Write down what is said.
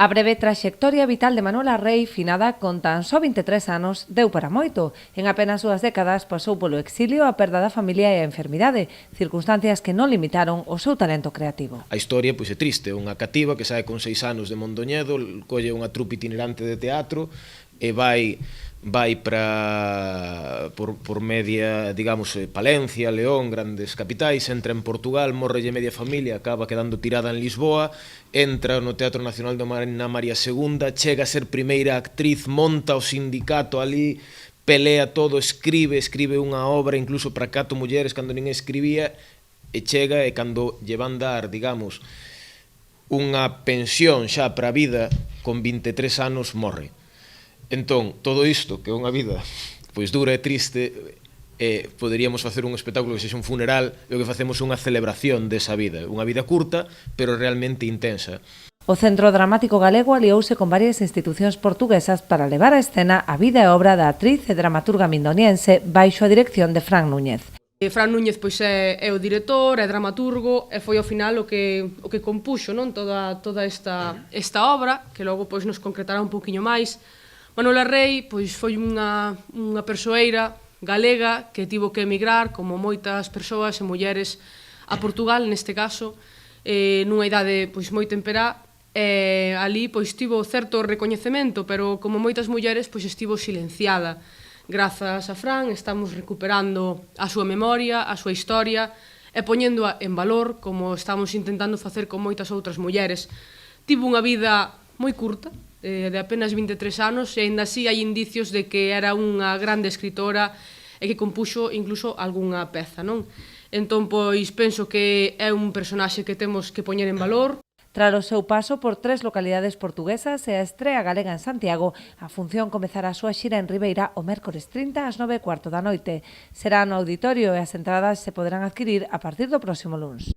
A breve traxectoria vital de Manuela Rey, finada con tan só 23 anos, deu para moito. En apenas 2 décadas pasou polo exilio, a perda da familia e a enfermidade, circunstancias que non limitaron o seu talento creativo. A historia pois é triste, unha cativa que sae con 6 anos de Mondoñedo, colle unha trupe itinerante de teatro e vai por media, digamos, Palencia, León, grandes capitais, entra en Portugal, morrelle media familia, acaba quedando tirada en Lisboa, entra no Teatro Nacional de Ana María II, chega a ser primeira actriz, monta o sindicato ali, pelea todo, escribe unha obra incluso para 4 mulleres cando ninguén escribía, e chega e cando lle van dar, digamos, unha pensión xa para a vida, con 23 anos morre. Entón, todo isto, que é unha vida pois dura e triste, poderíamos facer un espectáculo que sexa un funeral, e o que facemos é unha celebración desa vida, unha vida curta, pero realmente intensa. O Centro Dramático Galego aliouse con varias institucións portuguesas para levar á escena a vida e obra da actriz e dramaturga mindoniense baixo a dirección de Fran Núñez. Fran Núñez pois é o director, é dramaturgo e foi ao final o que compuxo, non, toda esta obra, que logo pois nos concretará un poquinho máis. Manuela Rey pois foi unha persoeira galega que tivo que emigrar, como moitas persoas e mulleres, a Portugal, neste caso, nunha idade pois moi temperá, e ali pois tivo certo recoñecemento, pero como moitas mulleres pois estivo silenciada. Grazas a Fran estamos recuperando a súa memoria, a súa historia e poñéndoa en valor, como estamos intentando facer con moitas outras mulleres. Tivo unha vida moi curta, de apenas 23 anos, e aínda así hai indicios de que era unha grande escritora e que compuxo incluso algunha peza, non? Entón, pois, penso que é un personaxe que temos que poñer en valor. Tras o seu paso por 3 localidades portuguesas e a estrea galega en Santiago, a función comezará a súa xira en Ribeira o mércores 30 ás 9:15 da noite. Será no auditorio e as entradas se poderán adquirir a partir do próximo luns.